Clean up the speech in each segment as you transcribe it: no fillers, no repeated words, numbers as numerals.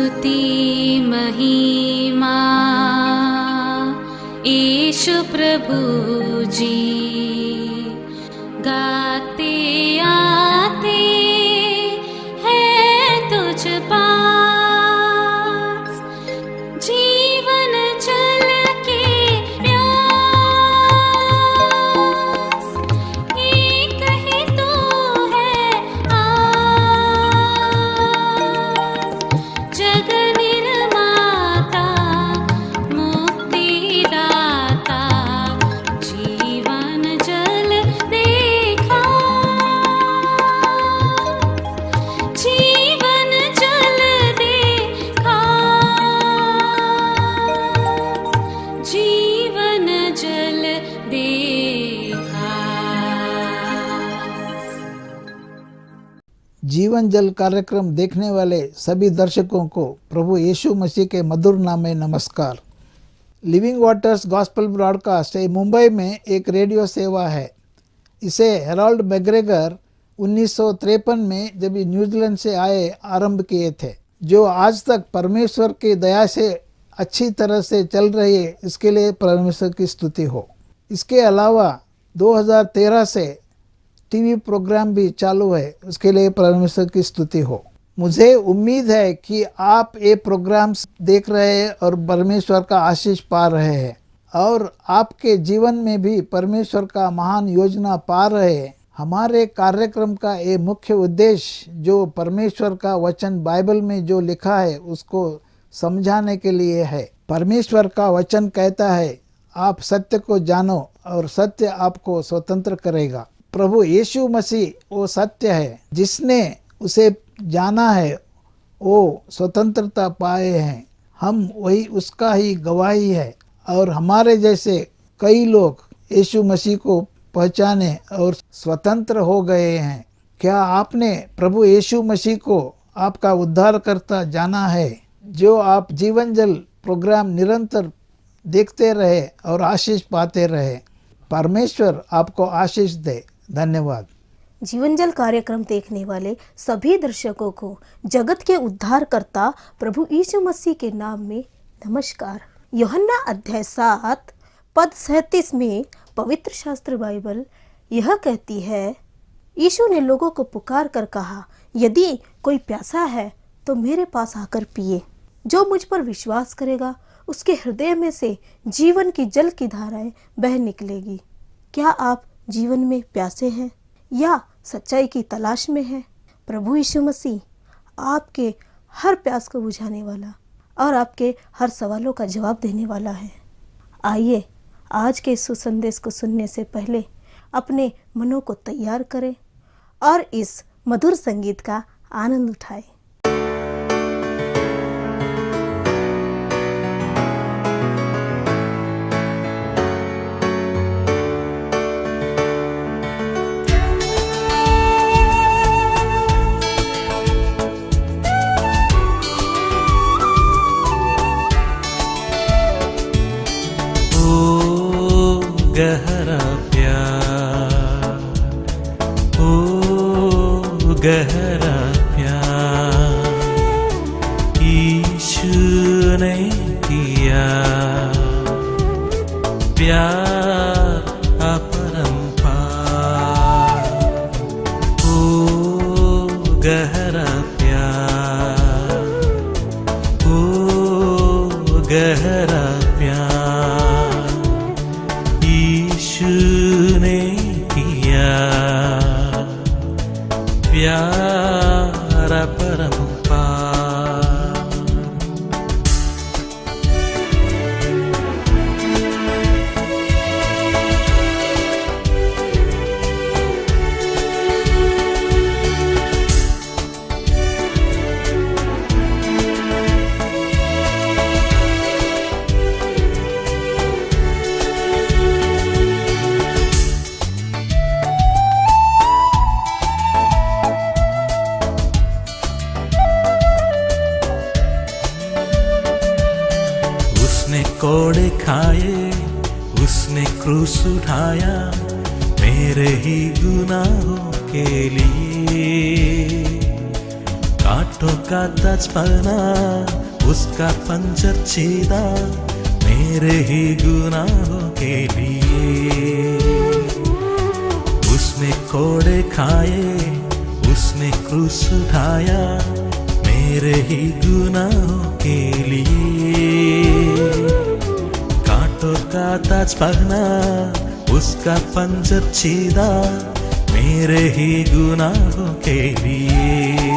स्तुति महिमा यीशु प्रभु जी गाते आते हैं तुझ पास जीवन जल के प्यास एक ही तो है आस जग निर्माता मुक्तिदाता जीवन जल देखा जीवन जल देखा जीवन जल देखा। जीवन जल कार्यक्रम देखने वाले सभी दर्शकों को प्रभु यीशु मसीह के मधुर नाम में नमस्कार। लिविंग वाटर्स गॉस्पेल ब्रॉडकास्ट ये मुंबई में एक रेडियो सेवा है। इसे हेराल्ड मैग्रेगर 1953 में जब न्यूजीलैंड से आए आरंभ किए थे, जो आज तक परमेश्वर की दया से अच्छी तरह से चल रही है। इसके लिए परमेश्वर की स्तुति हो। इसके अलावा 2013 से टीवी प्रोग्राम भी चालू है, उसके लिए परमेश्वर की स्तुति हो। मुझे उम्मीद है कि आप ये प्रोग्राम्स देख रहे हैं और परमेश्वर का आशीष पा रहे हैं और आपके जीवन में भी परमेश्वर का महान योजना पा रहे हैं। हमारे कार्यक्रम का ये मुख्य उद्देश्य जो परमेश्वर का वचन बाइबल में जो लिखा है उसको समझाने के लिए है। परमेश्वर का वचन कहता है, आप सत्य को जानो और सत्य आपको स्वतंत्र करेगा। प्रभु यीशु मसीह वो सत्य है, जिसने उसे जाना है वो स्वतंत्रता पाए हैं। हम वही उसका ही गवाही है और हमारे जैसे कई लोग यीशु मसीह को पहचाने और स्वतंत्र हो गए हैं। क्या आपने प्रभु यीशु मसीह को आपका उद्धारकर्ता जाना है? जो आप जीवन जल प्रोग्राम निरंतर देखते रहे और आशीष पाते रहे। परमेश्वर आपको आशीष दे। धन्यवाद। जीवन जल कार्यक्रम देखने वाले सभी दर्शकों को जगत के उद्धारकर्ता प्रभु यीशु मसीह के नाम में नमस्कार। यूहन्ना अध्याय 7 पद 37 में पवित्र शास्त्र बाइबल यह कहती है, यीशु ने लोगों को पुकार कर कहा, यदि कोई प्यासा है तो मेरे पास आकर पिए। जो मुझ पर विश्वास करेगा उसके हृदय में से जीवन की जल की धाराएं बह निकलेगी। क्या आप जीवन में प्यासे हैं या सच्चाई की तलाश में हैं? प्रभु यीशु मसीह आपके हर प्यास को बुझाने वाला और आपके हर सवालों का जवाब देने वाला है। आइए आज के सुसंदेश को सुनने से पहले अपने मनों को तैयार करें और इस मधुर संगीत का आनंद उठाएं। गहरा प्यार, ओ गहरा प्यार यीशु ने किया। प्यार अपरंपार, ओ गहरा प्यार, ओ गहरा प्यार यीशु ने किया। प्यार अपरंपार। कोड़े खाए, उसने क्रूस उठाया मेरे ही गुनाहों के लिए। कांटों का तजपना उसका पंजर छेदा मेरे ही गुनाहों के लिए। उसने कोड़े खाए, उसने क्रूस उठाया मेरे ही गुनाहों के लिए। कांटों का ताज पहना, उसका पंजर छेदा मेरे ही गुनाहों के लिए।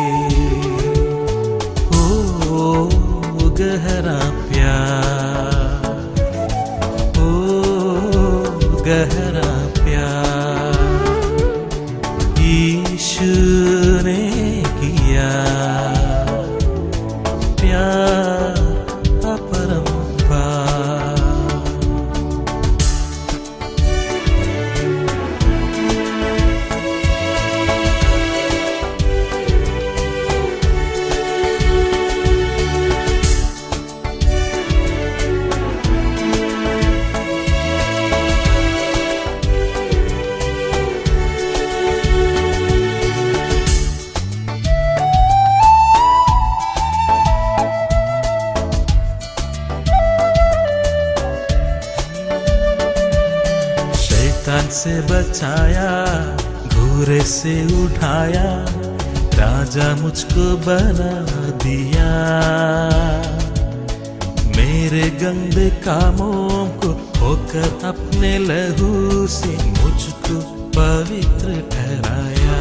ओ गहरा प्यार, ओ गहरा प्यार यीशु ने किया। प्यार अपरंपार। शैतान से बचाया, घूरे से उठाया, राजा मुझको बना दिया। मेरे गंदे कामों को होकर अपने लहू से मुझको पवित्र ठहराया।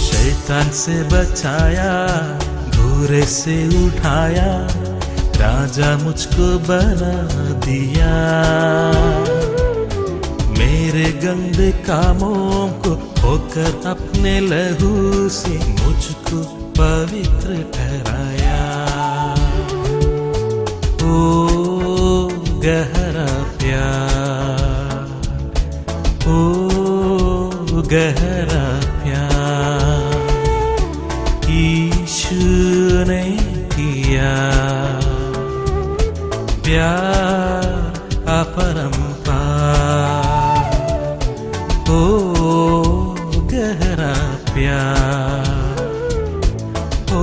शैतान से बचाया, घूरे से उठाया, राजा मुझको बना दिया। मेरे गंदे कामों को होकर अपने लहू से मुझको पवित्र ठहराया। ओ गहरा प्यार, ओ गहरा प्यार यीशु ने किया। प्यार अपरंपार। ओ गहरा प्यार, ओ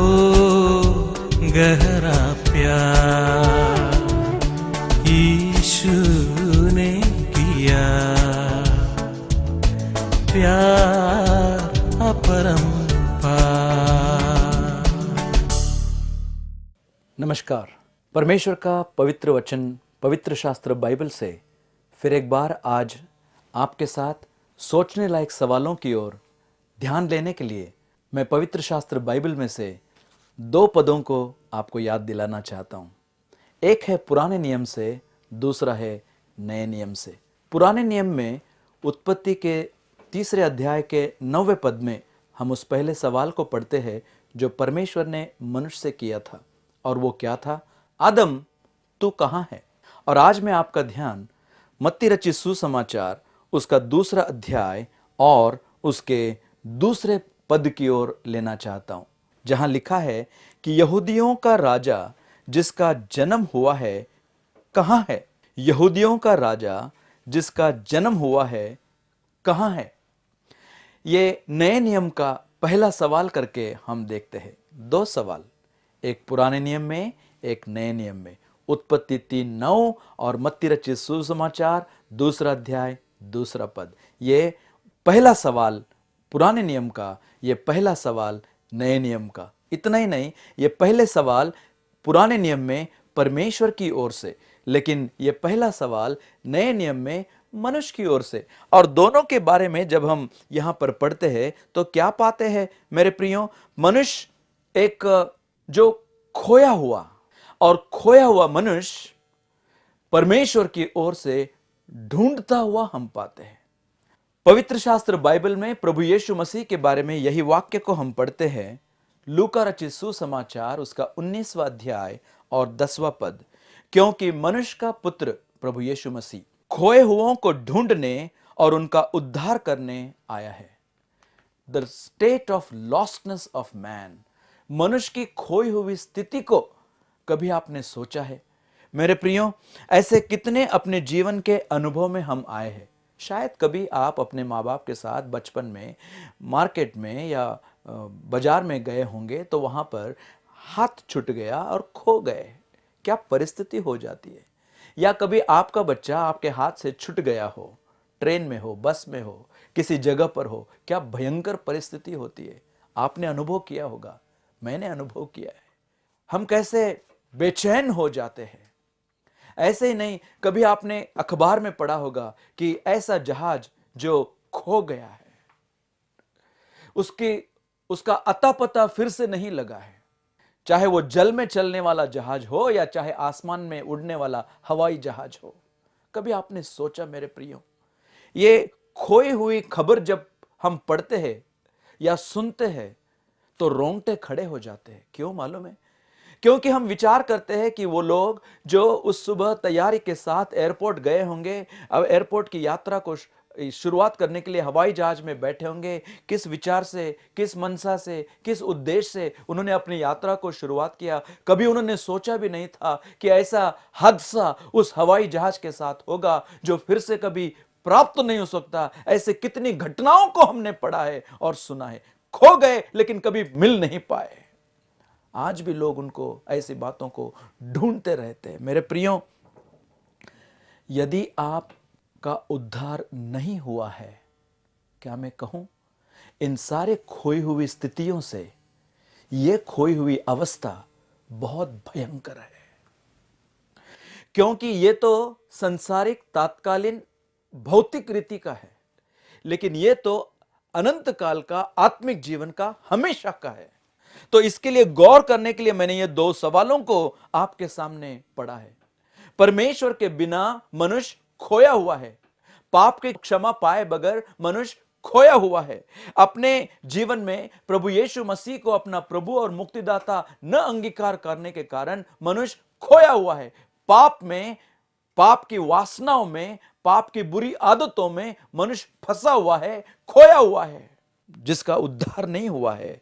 गहरा प्यार यीशु ने किया। प्यार अपरंपार। नमस्कार। परमेश्वर का पवित्र वचन, पवित्र शास्त्र बाइबल से फिर एक बार आज आपके साथ सोचने लायक सवालों की ओर ध्यान लेने के लिए मैं पवित्र शास्त्र बाइबल में से दो पदों को आपको याद दिलाना चाहता हूं। एक है पुराने नियम से, दूसरा है नए नियम से। पुराने नियम में उत्पत्ति के 3 अध्याय के 9वें पद में हम उस पहले सवाल को पढ़ते हैं जो परमेश्वर ने मनुष्य से किया था, और वो क्या था? आदम, तू कहाँ है? और आज मैं आपका ध्यान मत्ती रचित सुसमाचार उसका 2 अध्याय और उसके 2 पद की ओर लेना चाहता हूं, जहां लिखा है कि यहूदियों का राजा जिसका जन्म हुआ है कहाँ है? यहूदियों का राजा जिसका जन्म हुआ है कहाँ है? ये नए नियम का पहला सवाल करके हम देखते हैं। 2 सवाल, एक पुराने नियम में, एक नए नियम में। उत्पत्ति 3:9 और मत्ती रचित सुसमाचार 2 अध्याय 2 पद। ये पहला सवाल पुराने नियम का, ये पहला सवाल नए नियम का। इतना ही नहीं, ये पहले सवाल पुराने नियम में परमेश्वर की ओर से, लेकिन ये पहला सवाल नए नियम में मनुष्य की ओर से। और दोनों के बारे में जब हम यहां पर पढ़ते हैं तो क्या पाते हैं मेरे प्रियो? मनुष्य एक जो खोया हुआ, और खोया हुआ मनुष्य परमेश्वर की ओर से ढूंढता हुआ हम पाते हैं। पवित्र शास्त्र बाइबल में प्रभु यीशु मसीह के बारे में यही वाक्य को हम पढ़ते हैं। लूका रचित सुसमाचार उसका 19वां अध्याय और 10वां पद। क्योंकि मनुष्य का पुत्र प्रभु यीशु मसीह खोए हुओं को ढूंढने और उनका उद्धार करने आया है। The state of lostness of man, मनुष्य की खोई हुई स्थिति को कभी आपने सोचा है? मेरे प्रियो, ऐसे कितने अपने जीवन के अनुभव में हम आए हैं। शायद कभी आप अपने माँ बाप के साथ बचपन में मार्केट में या बाजार में गए होंगे तो वहां पर हाथ छूट गया और खो गए, क्या परिस्थिति हो जाती है। या कभी आपका बच्चा आपके हाथ से छूट गया हो, ट्रेन में हो, बस में हो, किसी जगह पर हो, क्या भयंकर परिस्थिति होती है। आपने अनुभव किया होगा, मैंने अनुभव किया है। हम कैसे बेचैन हो जाते हैं। ऐसे ही नहीं, कभी आपने अखबार में पढ़ा होगा कि ऐसा जहाज जो खो गया है, उसका अता पता फिर से नहीं लगा है। चाहे वो जल में चलने वाला जहाज हो या चाहे आसमान में उड़ने वाला हवाई जहाज हो। कभी आपने सोचा मेरे प्रियो, ये खोई हुई खबर जब हम पढ़ते हैं या सुनते हैं तो रोंगटे खड़े हो जाते हैं। क्यों मालूम है? क्योंकि हम विचार करते हैं कि वो लोग जो उस सुबह तैयारी के साथ एयरपोर्ट गए होंगे, अब एयरपोर्ट की यात्रा को शुरुआत करने के लिए हवाई जहाज में बैठे होंगे, किस विचार से, किस मनसा से, किस उद्देश्य से उन्होंने अपनी यात्रा को शुरुआत किया। कभी उन्होंने सोचा भी नहीं था कि ऐसा हादसा उस हवाई जहाज के साथ होगा जो फिर से कभी प्राप्त नहीं हो सकता। ऐसे कितनी घटनाओं को हमने पढ़ा है और सुना है। खो गए लेकिन कभी मिल नहीं पाए। आज भी लोग उनको, ऐसी बातों को ढूंढते रहते हैं। मेरे प्रियो, यदि आपका उद्धार नहीं हुआ है, क्या मैं कहूं, इन सारे खोई हुई स्थितियों से यह खोई हुई अवस्था बहुत भयंकर है। क्योंकि यह तो संसारिक, तात्कालीन, भौतिक रीति का है, लेकिन यह तो अनंत काल का, आत्मिक जीवन का, हमेशा का है। तो इसके लिए गौर करने के लिए मैंने ये दो सवालों को आपके सामने पढ़ा है। परमेश्वर के बिना मनुष्य खोया हुआ है। पाप की क्षमा पाए बगैर मनुष्य खोया हुआ है। अपने जीवन में प्रभु यीशु मसीह को अपना प्रभु और मुक्तिदाता न अंगीकार करने के कारण मनुष्य खोया हुआ है। पाप में, पाप की वासनाओं में, पाप की बुरी आदतों में मनुष्य फंसा हुआ है, खोया हुआ है। जिसका उद्धार नहीं हुआ है,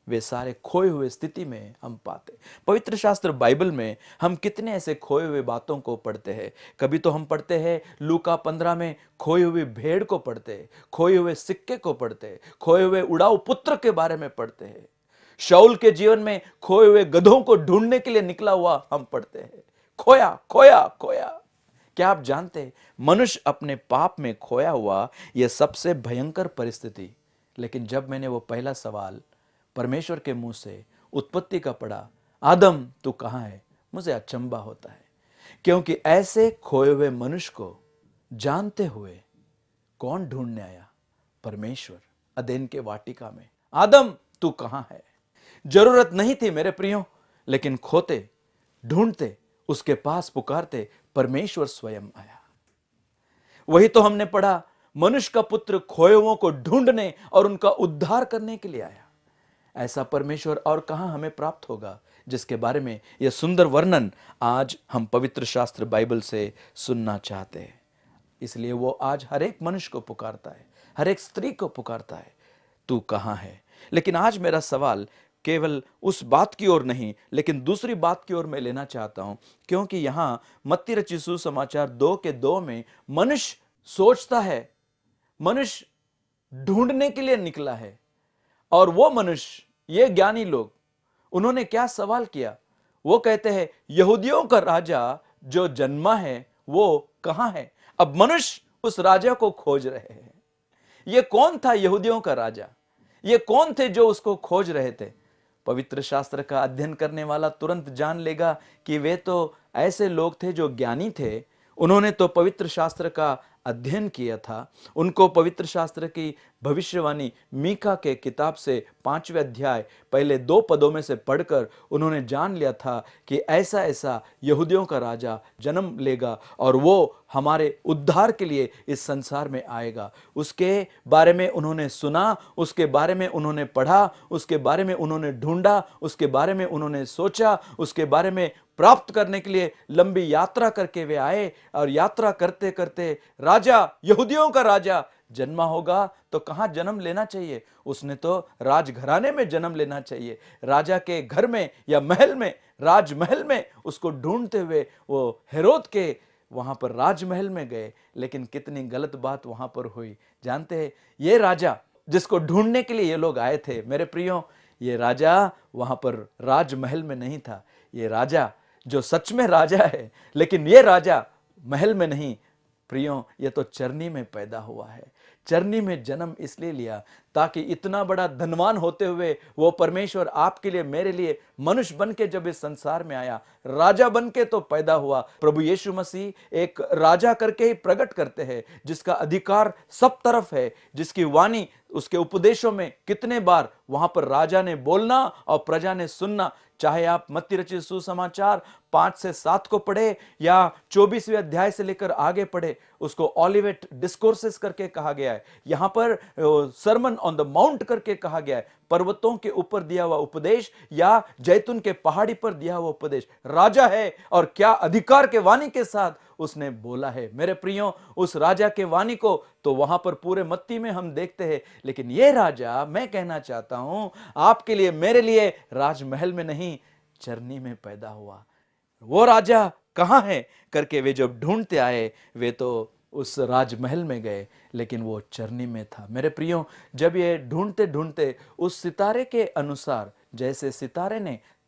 वे सारे खोए हुए स्थिति में हम पाते। पवित्र शास्त्र बाइबल में हम कितने ऐसे खोए हुए बातों को पढ़ते हैं। कभी तो हम पढ़ते हैं लूका 15 में खोई हुई भेड़ को पढ़ते हैं, खोए हुए सिक्के को पढ़ते हैं, खोए हुए उड़ाऊ पुत्र के बारे में पढ़ते हैं। शाऊल के जीवन में खोए हुए गधों को ढूंढने के लिए निकला हुआ हम पढ़ते हैं। खोया खोया खोया। क्या आप जानते हैं, मनुष्य अपने पाप में खोया हुआ, यह सबसे भयंकर परिस्थिति। लेकिन जब मैंने वो पहला सवाल परमेश्वर के मुंह से उत्पत्ति का पढ़ा, आदम तू कहां है, मुझे अचंभा होता है। क्योंकि ऐसे खोए हुए मनुष्य को जानते हुए कौन ढूंढने आया? परमेश्वर, अदेन के वाटिका में। आदम तू कहां है? जरूरत नहीं थी मेरे प्रियो, लेकिन खोते, ढूंढते, उसके पास पुकारते, परमेश्वर स्वयं आया। वही तो हमने पढ़ा, मनुष्य का पुत्र खोए हुओं को ढूंढने और उनका उद्धार करने के लिए आया। ऐसा परमेश्वर और कहां हमें प्राप्त होगा, जिसके बारे में यह सुंदर वर्णन आज हम पवित्र शास्त्र बाइबल से सुनना चाहते हैं। इसलिए वो आज हर एक मनुष्य को पुकारता है, हर एक स्त्री को पुकारता है, तू कहां है। लेकिन आज मेरा सवाल केवल उस बात की ओर नहीं, लेकिन दूसरी बात की ओर मैं लेना चाहता हूं। क्योंकि यहां मत्ती रचित सुसमाचार 2:2 में मनुष्य सोचता है, मनुष्य ढूंढने के लिए निकला है। और वो मनुष्य, ये ज्ञानी लोग, उन्होंने क्या सवाल किया? वो कहते हैं, यहूदियों का राजा जो जन्मा है वो कहां है? अब मनुष्य उस राजा को खोज रहे हैं। ये कौन था यहूदियों का राजा? ये कौन थे जो उसको खोज रहे थे? पवित्र शास्त्र का अध्ययन करने वाला तुरंत जान लेगा कि वे तो ऐसे लोग थे जो ज्ञानी थे। उन्होंने तो पवित्र शास्त्र का अध्ययन किया था। उनको पवित्र शास्त्र की भविष्यवाणी मीका के किताब से 5वें अध्याय पहले 2 पदों में से पढ़कर उन्होंने जान लिया था कि ऐसा ऐसा यहूदियों का राजा जन्म लेगा और वो हमारे उद्धार के लिए इस संसार में आएगा। उसके बारे में उन्होंने सुना, उसके बारे में उन्होंने पढ़ा, उसके बारे में उन्होंने ढूंढा, उसके बारे में उन्होंने सोचा, उसके बारे में प्राप्त करने के लिए लंबी यात्रा करके वे आए। और यात्रा करते करते राजा, यहूदियों का राजा जन्मा होगा तो कहां जन्म लेना चाहिए? उसने तो राजघराने में जन्म लेना चाहिए, राजा के घर में या महल में, राजमहल में। उसको ढूंढते हुए वो हेरोद के वहां पर राजमहल में गए। लेकिन कितनी गलत बात वहां पर हुई जानते हैं? ये राजा जिसको ढूंढने के लिए ये लोग आए थे। मेरे प्रियो, ये राजा वहां पर राजमहल में नहीं था। ये राजा जो सच में राजा है, लेकिन ये राजा महल में नहीं प्रियो, ये तो चरनी में पैदा हुआ है। चरनी में जन्म इसलिए लिया ताकि इतना बड़ा धनवान होते हुए वो परमेश्वर आपके लिए, मेरे लिए मनुष्य बन के जब इस संसार में आया, राजा बन के तो पैदा हुआ। प्रभु यीशु मसीह एक राजा करके ही प्रकट करते हैं, जिसका अधिकार सब तरफ है, जिसकी वाणी, उसके उपदेशों में कितने बार वहां पर राजा ने बोलना और प्रजा ने सुनना। चाहे आप मत्ती रचित सुसमाचार 5 से 7 को पढ़े या 24वें अध्याय से लेकर आगे पढ़े, उसको ओलिवेट डिस्कोर्सेस करके कहा गया है। यहां पर सरमन ऑन द माउंट करके कहा गया है, पर्वतों के ऊपर दिया हुआ उपदेश या जैतून के पहाड़ी पर दिया हुआ उपदेश। राजा है और क्या अधिकार के वाणी के साथ उसने बोला है। मेरे प्रियो, उस राजा के वाणी को तो वहां पर पूरे मत्ती में हम देखते हैं, लेकिन ये राजा, मैं कहना चाहता हूं आपके लिए, मेरे लिए, राजमहल में नहीं, चरनी में पैदा हुआ। वो राजा कहां है करके वे जब ढूंढते आए, वे तो उस राजमहल में गए, लेकिन वो चरनी में था। मेरे प्रियो, जब ये ढूंढते ढूंढते उस सितारे के अनुसार, जैसे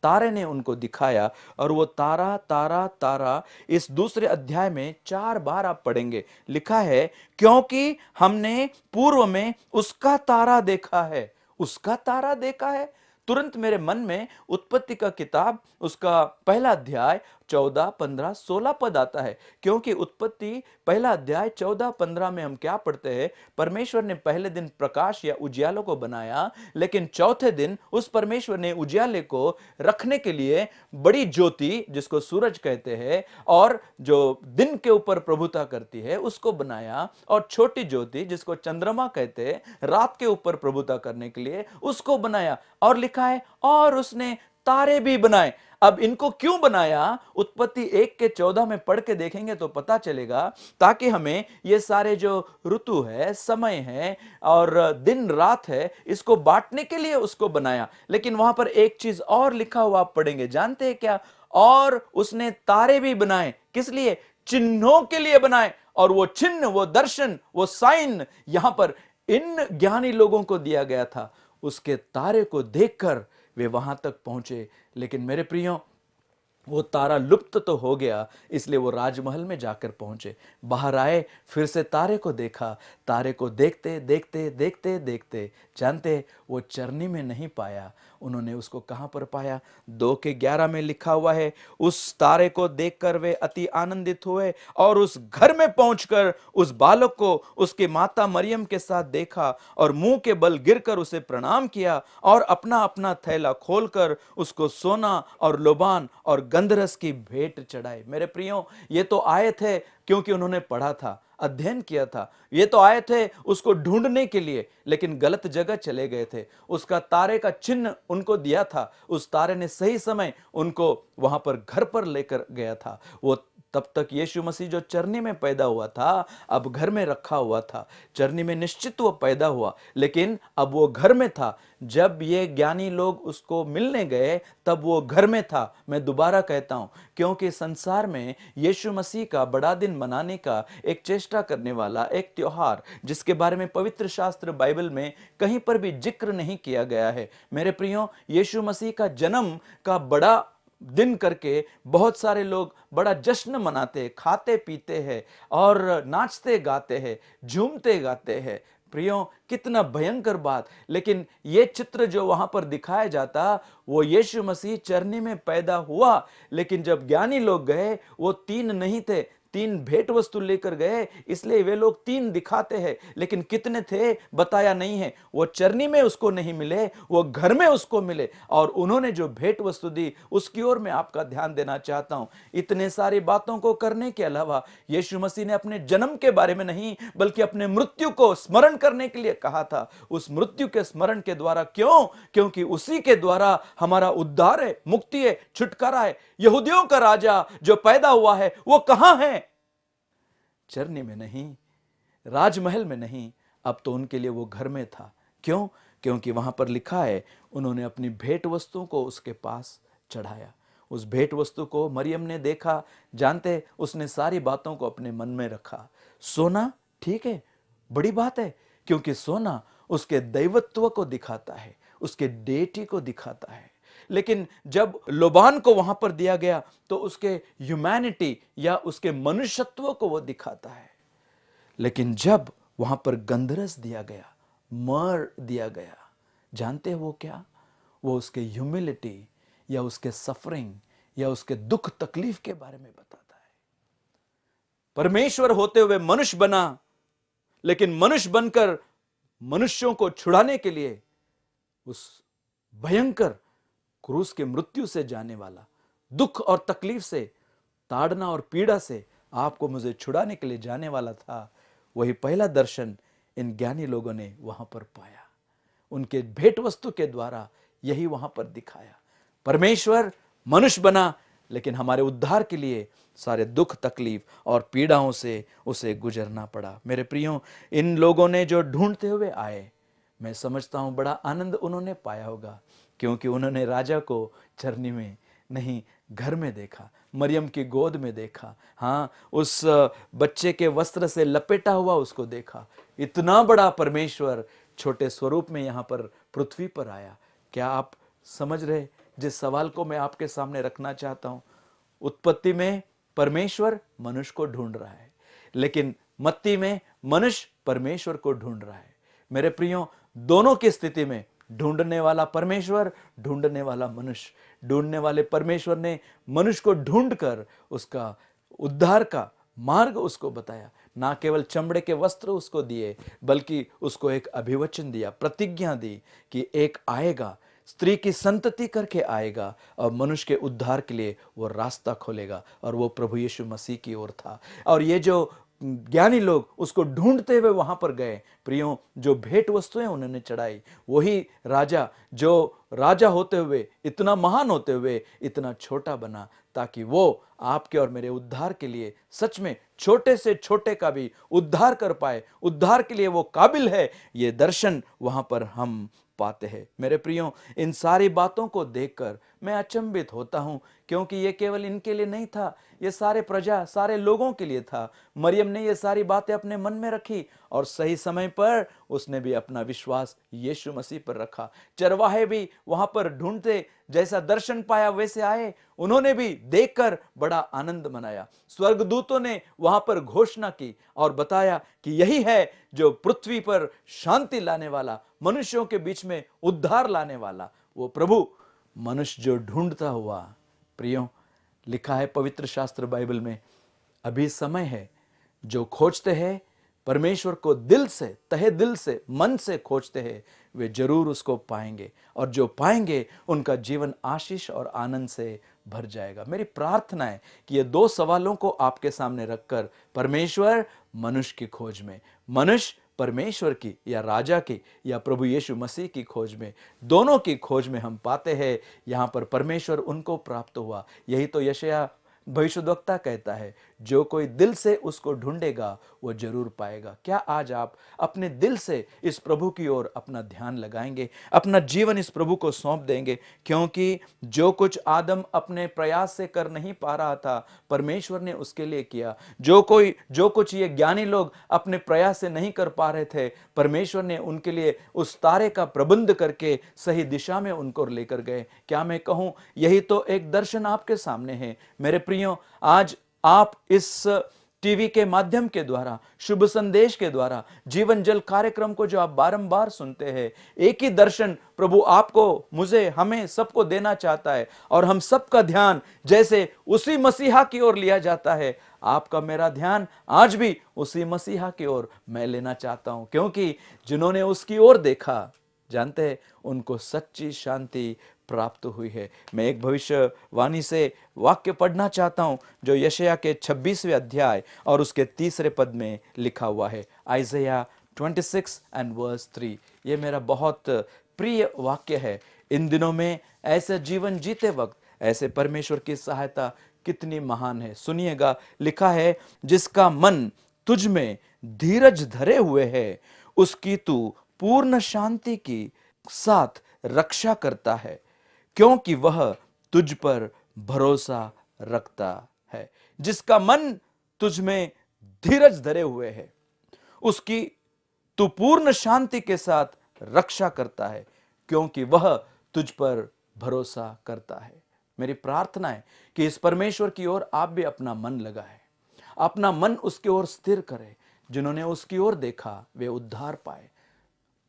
तारे ने उनको दिखाया, और वो तारा तारा तारा इस दूसरे अध्याय में 4 बार आप पढ़ेंगे, लिखा है क्योंकि हमने पूर्व में उसका तारा देखा है। उसका तारा देखा है। तुरंत मेरे मन में उत्पत्ति का किताब, उसका पहला अध्याय 14, 15, 16 पद आता है, क्योंकि उत्पत्ति पहला अध्याय 14, 15 में हम क्या पढ़ते हैं? परमेश्वर ने पहले दिन प्रकाश या उजियालों को बनाया, लेकिन चौथे दिन उस परमेश्वर ने उजियाले को रखने के लिए बड़ी ज्योति, जिसको सूरज कहते हैं, और जो दिन के ऊपर प्रभुता करती है, उसको बनाया, और छोटी ज्योति, जिसको चंद्रमा कहते हैं, रात के ऊपर प्रभुता करने के लिए, उसको बनाया। और लिखा है और उसने तारे भी बनाए। अब इनको क्यों बनाया? उत्पत्ति 1 के 14 में पढ़ के देखेंगे तो पता चलेगा, ताकि हमें ये सारे जो ऋतु है, समय है और दिन रात है, इसको बांटने के लिए उसको बनाया। लेकिन वहां पर एक चीज और लिखा हुआ आप पढ़ेंगे, जानते हैं क्या? और उसने तारे भी बनाए। किस लिए? चिन्हों के लिए बनाए। और वो चिन्ह, वो दर्शन, वो साइन यहां पर इन ज्ञानी लोगों को दिया गया था। उसके तारे को देखकर वे वहां तक पहुंचे। लेकिन मेरे प्रियो, वो तारा लुप्त तो हो गया, इसलिए वो राजमहल में जाकर पहुंचे। बाहर आए, फिर से तारे को देखा। तारे को देखते देखते देखते देखते, जानते, वो चरनी में नहीं पाया। उन्होंने उसको कहां पर पाया? 2 के 11 में लिखा हुआ है, उस तारे को देखकर वे अति आनंदित हुए और उस घर में पहुंचकर उस बालक को उसकी माता मरियम के साथ देखा और मुंह के बल गिरकर उसे प्रणाम किया और अपना अपना थैला खोलकर उसको सोना और लोबान और गंधरस की भेंट चढ़ाई। मेरे प्रियो, ये तो आए थे क्योंकि उन्होंने पढ़ा था, अध्ययन किया था। ये तो आए थे उसको ढूंढने के लिए, लेकिन गलत जगह चले गए थे। उसका तारे का चिन्ह उनको दिया था, उस तारे ने सही समय उनको वहां पर घर पर लेकर गया था। वो तब तक यीशु मसीह जो चरनी में पैदा हुआ था, अब घर में रखा हुआ था। चरनी में निश्चित वो पैदा हुआ, लेकिन अब वो घर में था। जब ये ज्ञानी लोग उसको मिलने गए, तब वो घर में था। मैं दोबारा कहता हूं, क्योंकि संसार में यीशु मसीह का बड़ा दिन मनाने का एक चेष्टा करने वाला एक त्योहार, जिसके बारे में पवित्र शास्त्र बाइबल में कहीं पर भी जिक्र नहीं किया गया है। मेरे प्रियो, यीशु मसीह का जन्म का बड़ा दिन करके बहुत सारे लोग बड़ा जश्न मनाते हैं, खाते पीते हैं और नाचते गाते हैं, झूमते गाते हैं। प्रियो, कितना भयंकर बात। लेकिन ये चित्र जो वहां पर दिखाया जाता, वो यीशु मसीह चरनी में पैदा हुआ। लेकिन जब ज्ञानी लोग गए, वो 3 नहीं थे, 3 भेंट वस्तु लेकर गए, इसलिए वे लोग 3 दिखाते हैं, लेकिन कितने थे बताया नहीं है। वो चरनी में उसको नहीं मिले, वो घर में उसको मिले, और उन्होंने जो भेंट वस्तु दी, उसकी ओर मैं आपका ध्यान देना चाहता हूं। इतने सारी बातों को करने के अलावा यीशु मसीह ने अपने जन्म के बारे में नहीं, बल्कि अपने मृत्यु को स्मरण करने के लिए कहा था। उस मृत्यु के स्मरण के द्वारा, क्यों? क्योंकि उसी के द्वारा हमारा उद्धार है, मुक्ति है, छुटकारा है। यहूदियों का राजा जो पैदा हुआ है, वो कहां है? चरनी में नहीं, राजमहल में नहीं, अब तो उनके लिए वो घर में था। क्यों? क्योंकि वहां पर लिखा है, उन्होंने अपनी भेंट वस्तु को उसके पास चढ़ाया। उस भेंट वस्तु को मरियम ने देखा, जानते, उसने सारी बातों को अपने मन में रखा। सोना ठीक है, बड़ी बात है, क्योंकि सोना उसके दैवत्व को दिखाता है, उसके डेटी को दिखाता है। लेकिन जब लोबान को वहां पर दिया गया तो उसके ह्यूमैनिटी या उसके मनुष्यत्व को वो दिखाता है। लेकिन जब वहां पर गंधरस दिया गया, मर दिया गया, जानते हो वो क्या? वो उसके ह्यूमिलिटी या उसके सफरिंग या उसके दुख तकलीफ के बारे में बताता है। परमेश्वर होते हुए मनुष्य बना, लेकिन मनुष्य बनकर मनुष्यों को छुड़ाने के लिए उस भयंकर क्रूस के मृत्यु से जाने वाला, दुख और तकलीफ से, ताड़ना और पीड़ा से आपको मुझे छुड़ाने के लिए जाने वाला था। वही पहला दर्शन इन ज्ञानी लोगों ने वहां पर पाया, उनके भेंट वस्तु के द्वारा यही वहां पर दिखाया। परमेश्वर मनुष्य बना, लेकिन हमारे उद्धार के लिए सारे दुख तकलीफ और पीड़ाओं से उसे गुजरना पड़ा। मेरे प्रियो, इन लोगों ने जो ढूंढते हुए आए, मैं समझता हूं बड़ा आनंद उन्होंने पाया होगा, क्योंकि उन्होंने राजा को चरनी में नहीं, घर में देखा, मरियम की गोद में देखा, हाँ, उस बच्चे के वस्त्र से लपेटा हुआ उसको देखा। इतना बड़ा परमेश्वर छोटे स्वरूप में यहां पर पृथ्वी पर आया। क्या आप समझ रहे जिस सवाल को मैं आपके सामने रखना चाहता हूं? उत्पत्ति में परमेश्वर मनुष्य को ढूंढ रहा है, लेकिन मत्ती में मनुष्य परमेश्वर को ढूंढ रहा है। मेरे प्रियो, दोनों की स्थिति में ढूंढने वाला परमेश्वर, ढूंढने वाला मनुष्य, ढूंढने वाले परमेश्वर ने मनुष्य को ढूंढकर उसका उद्धार का मार्ग उसको बताया। ना केवल चमड़े के वस्त्र उसको दिए, बल्कि उसको एक अभिवचन दिया, प्रतिज्ञा दी कि एक आएगा, स्त्री की संतति करके आएगा और मनुष्य के उद्धार के लिए वो रास्ता खोलेगा, और वो प्रभु यीशु मसीह की ओर था। और ये जो ज्ञानी लोग उसको ढूंढते हुए वहां पर गए, प्रियो, जो भेंट वस्तुएं उन्होंने चढ़ाई, वही राजा जो राजा होते हुए, इतना महान होते हुए इतना छोटा बना, ताकि वो आपके और मेरे उद्धार के लिए सच में छोटे से छोटे का भी उद्धार कर पाए, उद्धार के लिए वो काबिल है, ये दर्शन वहां पर हम पाते हैं। मेरे प्रियो, इन सारी बातों को देखकर मैं अचंभित होता हूं, क्योंकि ये केवल इनके लिए नहीं था, ये सारे प्रजा, सारे लोगों के लिए था। मरियम ने ये सारी बातें अपने मन में रखी और सही समय पर उसने भी अपना विश्वास यीशु मसीह पर रखा। चरवाहे भी वहां पर ढूंढते, जैसा दर्शन पाया वैसे आए, उन्होंने भी देखकर बड़ा आनंद मनाया। स्वर्गदूतों ने वहां पर घोषणा की और बताया कि यही है जो पृथ्वी पर शांति लाने वाला, मनुष्यों के बीच में उद्धार लाने वाला वो प्रभु। मनुष्य जो ढूंढता हुआ, प्रियो, लिखा है पवित्र शास्त्र बाइबल में, अभी समय है, जो खोजते हैं परमेश्वर को दिल से, तहे दिल से, मन से खोजते हैं, वे जरूर उसको पाएंगे, और जो पाएंगे उनका जीवन आशीष और आनंद से भर जाएगा। मेरी प्रार्थना है कि ये दो सवालों को आपके सामने रखकर, परमेश्वर मनुष्य की खोज में, मनुष्य परमेश्वर की या राजा की या प्रभु यीशु मसीह की खोज में, दोनों की खोज में हम पाते हैं यहाँ पर परमेश्वर उनको प्राप्त हुआ। यही तो यशायाह भविष्यद्वक्ता कहता है, जो कोई दिल से उसको ढूंढेगा वो जरूर पाएगा। क्या आज आप अपने दिल से इस प्रभु की ओर अपना ध्यान लगाएंगे, अपना जीवन इस प्रभु को सौंप देंगे? क्योंकि जो कुछ आदम अपने प्रयास से कर नहीं पा रहा था, परमेश्वर ने उसके लिए किया। जो कुछ ये ज्ञानी लोग अपने प्रयास से नहीं कर पा रहे थे, परमेश्वर ने उनके लिए उस तारे का प्रबंध करके सही दिशा में उनको लेकर गए। क्या मैं कहूं, यही तो एक दर्शन आपके सामने है। मेरे प्रियो, आज आप इस टीवी के माध्यम के द्वारा, शुभ संदेश के द्वारा, जीवन जल कार्यक्रम को जो आप बारंबार सुनते हैं, एक ही दर्शन प्रभु आपको, मुझे, हमें सबको देना चाहता है, और हम सबका ध्यान जैसे उसी मसीहा की ओर लिया जाता है, आपका मेरा ध्यान आज भी उसी मसीहा की ओर मैं लेना चाहता हूं। क्योंकि जिन्होंने उसकी ओर देखा, जानते हैं, उनको सच्ची शांति प्राप्त हुई है। मैं एक भविष्यवाणी से वाक्य पढ़ना चाहता हूं, जो यशायाह के 26वें अध्याय और उसके 3 पद में लिखा हुआ है। आइज़ाया 26 and verse 3। ये मेरा बहुत प्रिय वाक्य है। इन दिनों में ऐसे जीवन जीते वक्त ऐसे परमेश्वर की सहायता कितनी महान है। सुनिएगा, लिखा है, जिसका मन तुझ में धीरज धरे हुए है, उसकी तू पूर्ण शांति की साथ रक्षा करता है, क्योंकि वह तुझ पर भरोसा रखता है। जिसका मन तुझ में धीरज धरे हुए है, उसकी तू पूर्ण शांति के साथ रक्षा करता है, क्योंकि वह तुझ पर भरोसा करता है। मेरी प्रार्थना है कि इस परमेश्वर की ओर आप भी अपना मन लगाए, अपना मन उसकी ओर स्थिर करें। जिन्होंने उसकी ओर देखा वे उद्धार पाए।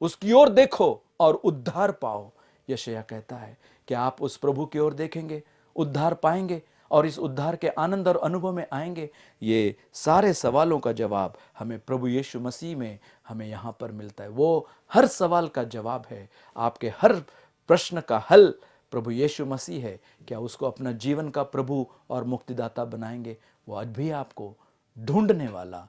उसकी ओर देखो और उद्धार पाओ। यशायाह कहता है कि आप उस प्रभु की ओर देखेंगे, उद्धार पाएंगे और इस उद्धार के आनंद और अनुभव में आएंगे। ये सारे सवालों का जवाब हमें प्रभु यीशु मसीह में हमें यहाँ पर मिलता है। वो हर सवाल का जवाब है, आपके हर प्रश्न का हल प्रभु यीशु मसीह है। क्या उसको अपना जीवन का प्रभु और मुक्तिदाता बनाएंगे? वो आज भी आपको ढूंढने वाला,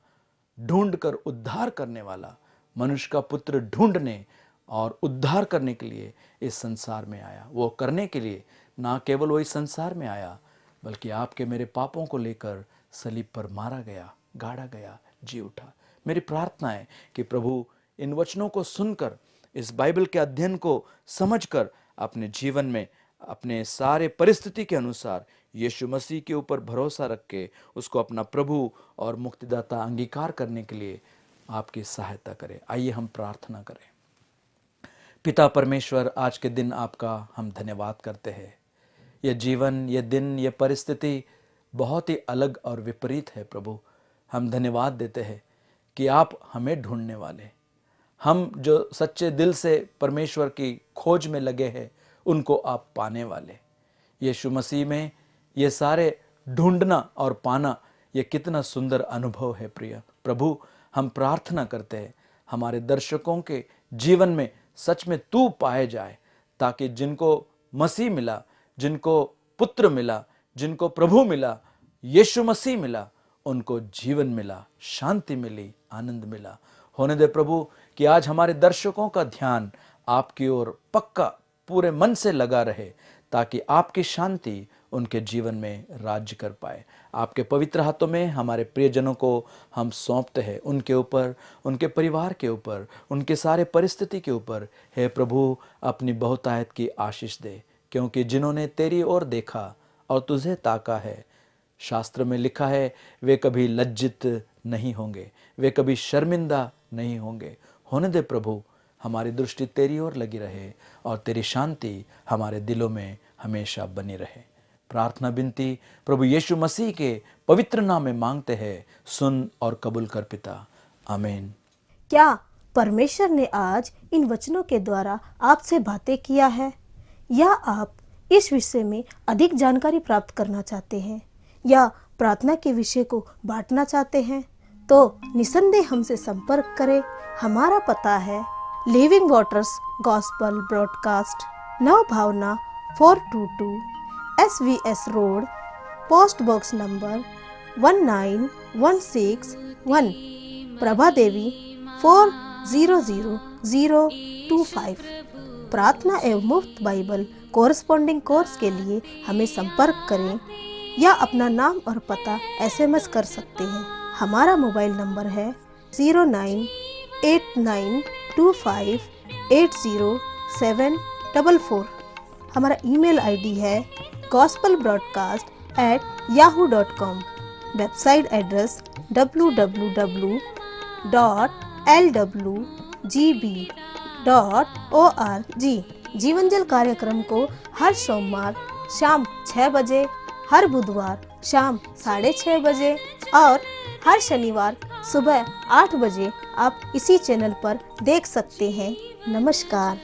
ढूंढ कर उद्धार करने वाला, मनुष्य का पुत्र ढूंढने और उद्धार करने के लिए इस संसार में आया। वो करने के लिए ना केवल वो इस संसार में आया, बल्कि आपके मेरे पापों को लेकर सलीब पर मारा गया, गाड़ा गया, जी उठा। मेरी प्रार्थना है कि प्रभु इन वचनों को सुनकर, इस बाइबल के अध्ययन को समझकर अपने जीवन में अपने सारे परिस्थिति के अनुसार यीशु मसीह के ऊपर भरोसा रख के उसको अपना प्रभु और मुक्तिदाता अंगीकार करने के लिए आपकी सहायता करें। आइए हम प्रार्थना करें। पिता परमेश्वर, आज के दिन आपका हम धन्यवाद करते हैं। यह जीवन, यह दिन, यह परिस्थिति बहुत ही अलग और विपरीत है प्रभु। हम धन्यवाद देते हैं कि आप हमें ढूंढने वाले, हम जो सच्चे दिल से परमेश्वर की खोज में लगे हैं, उनको आप पाने वाले। यीशु मसीह में ये सारे ढूंढना और पाना, ये कितना सुंदर अनुभव है प्रिय प्रभु। हम प्रार्थना करते हैं हमारे दर्शकों के जीवन में सच में तू पाए जाए, ताकि जिनको मसीह मिला, जिनको पुत्र मिला, जिनको प्रभु मिला, यीशु मसीह मिला, उनको जीवन मिला, शांति मिली, आनंद मिला। होने दे प्रभु कि आज हमारे दर्शकों का ध्यान आपकी ओर पक्का पूरे मन से लगा रहे, ताकि आपकी शांति उनके जीवन में राज्य कर पाए। आपके पवित्र हाथों में हमारे प्रियजनों को हम सौंपते हैं, उनके ऊपर, उनके परिवार के ऊपर, उनके सारे परिस्थिति के ऊपर। हे प्रभु, अपनी बहुतायत की आशीष दे, क्योंकि जिन्होंने तेरी ओर देखा और तुझे ताका है, शास्त्र में लिखा है, वे कभी लज्जित नहीं होंगे, वे कभी शर्मिंदा नहीं होंगे। होने दे प्रभु, हमारी दृष्टि तेरी ओर लगी रहे और तेरी शांति हमारे दिलों में हमेशा बनी रहे। प्रार्थना विनती प्रभु यीशु मसीह के पवित्र नाम में मांगते हैं, सुन और कबूल कर पिता, आमीन। क्या परमेश्वर ने आज इन वचनों के द्वारा आपसे बातें किया है, या आप इस विषय में अधिक जानकारी प्राप्त करना चाहते हैं, या प्रार्थना के विषय को बांटना चाहते हैं? तो निसंदेह हमसे संपर्क करें। हमारा पता है living waters Gospel Broadcast, Nav Bhavana 422 SVS road, post box number 19161, Prabha Devi 400025। प्रार्थना एवं मुफ्त बाइबल कोरस्पॉन्डिंग कोर्स के लिए हमें संपर्क करें, या अपना नाम और पता SMS कर सकते हैं। हमारा मोबाइल नंबर है 0989258074। हमारा ईमेल ID है gospelbroadcast@yahoo.com। Website address www.lwgb.org। जीवन जल कार्यक्रम को हर सोमवार शाम 6 बजे, हर बुधवार शाम 6:30 बजे और हर शनिवार सुबह 8 बजे आप इसी चैनल पर देख सकते हैं। नमस्कार।